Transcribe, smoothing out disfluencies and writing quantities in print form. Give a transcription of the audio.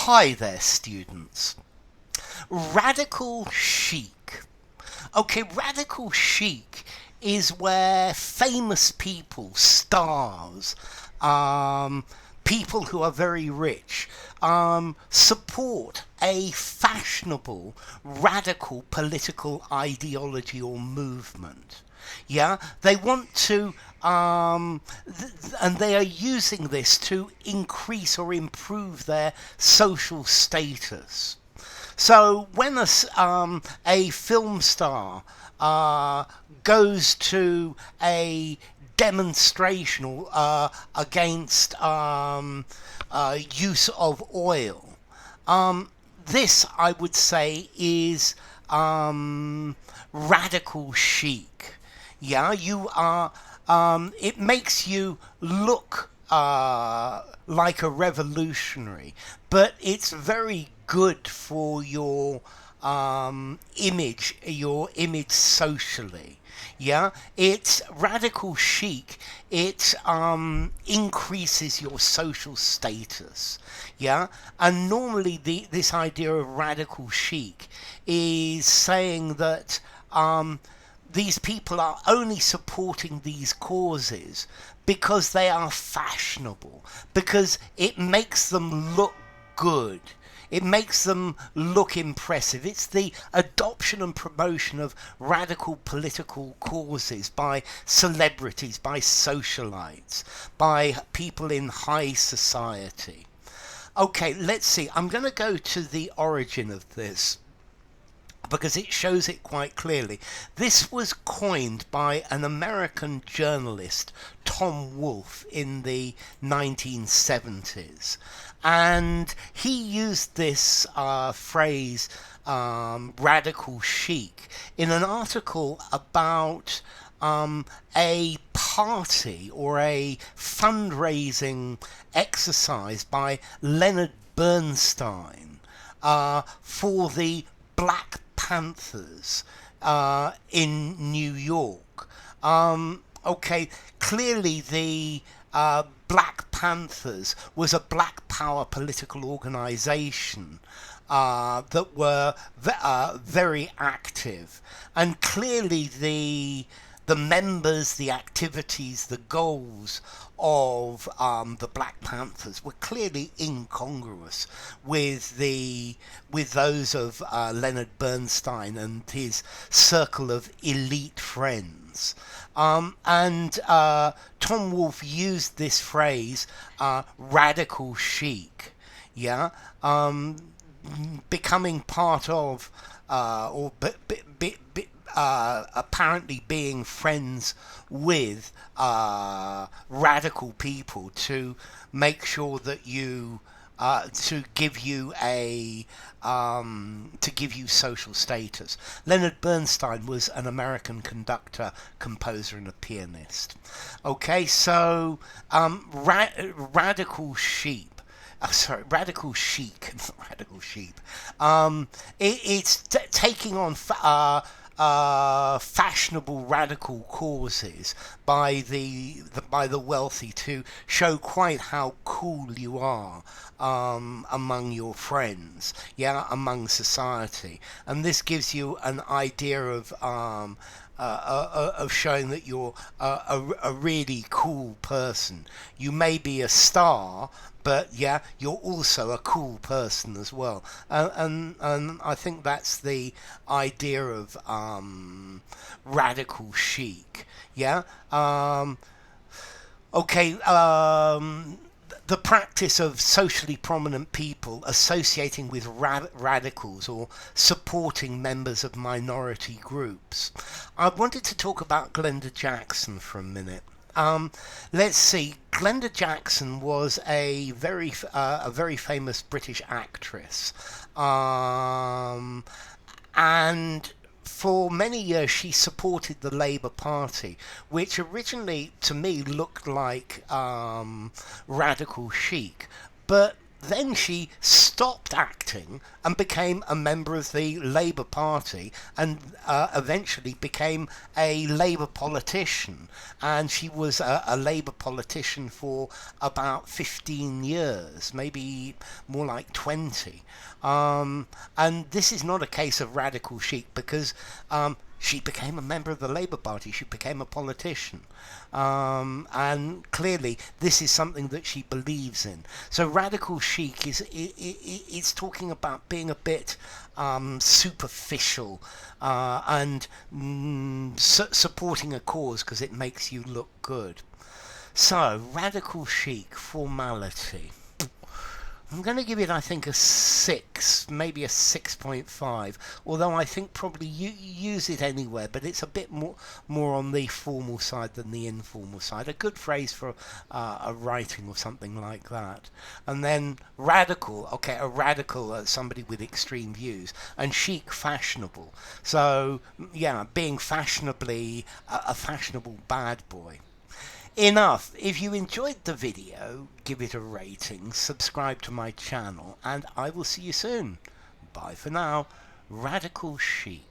Hi there, students. Radical chic. Okay, radical chic is where famous people, stars, people who are very rich, support a fashionable, radical political ideology or movement. Yeah, they want to, and they are using this to increase or improve their social status. So when a film star goes to a demonstration against use of oil, this I would say is radical chic. Yeah, you are. It makes you look like a revolutionary, but it's very good for your image socially. Yeah, it's radical chic. It increases your social status. Yeah, and normally this idea of radical chic is saying that these people are only supporting these causes because they are fashionable, because it makes them look good. It makes them look impressive. It's the adoption and promotion of radical political causes by celebrities, by socialites, by people in high society. Okay, let's see. I'm going to go to the origin of this because it shows it quite clearly. This was coined by an American journalist, Tom Wolfe, in the 1970s. And he used this phrase, radical chic, in an article about a party or a fundraising exercise by Leonard Bernstein for the Black Panthers in New York. Okay, clearly the Black Panthers was a Black Power political organization that were very active, and clearly the members, the activities, the goals of the Black Panthers were clearly incongruous with those of Leonard Bernstein and his circle of elite friends. And Tom Wolfe used this phrase, radical chic, yeah, becoming part of, or apparently being friends with radical people to make sure that you to give you social status. Leonard Bernstein was an American conductor, composer, and a pianist. Okay, so radical sheep. Radical chic, not radical sheep. It's taking on fashionable radical causes by the wealthy to show quite how cool you are among your friends, yeah, among society, and this gives you an idea of showing that you're a really cool person. You may be a star, but yeah, you're also a cool person as well. And I think that's the idea of radical chic. Yeah. Okay. The practice of socially prominent people associating with radicals or supporting members of minority groups. I wanted to talk about Glenda Jackson for a minute. Let's see. Glenda Jackson was a very famous British actress, and for many years she supported the Labour Party, which originally to me looked like radical chic, but then she stopped acting and became a member of the Labour Party, and eventually became a Labour politician. And she was a Labour politician for about 15 years, maybe more like 20. And this is not a case of radical chic, because she became a member of the Labour Party. She became a politician. And clearly this is something that she believes in. So radical chic is talking about being a bit superficial, and supporting a cause because it makes you look good. So radical chic, formality. I'm going to give it, I think, a 6, maybe a 6.5. Although I think probably you use it anywhere, but it's a bit more on the formal side than the informal side. A good phrase for a writing or something like that. And then radical, okay, a radical, somebody with extreme views, and chic, fashionable. So yeah, being fashionably a fashionable bad boy. Enough. If you enjoyed the video, give it a rating, subscribe to my channel, and I will see you soon. Bye for now. Radical Chic.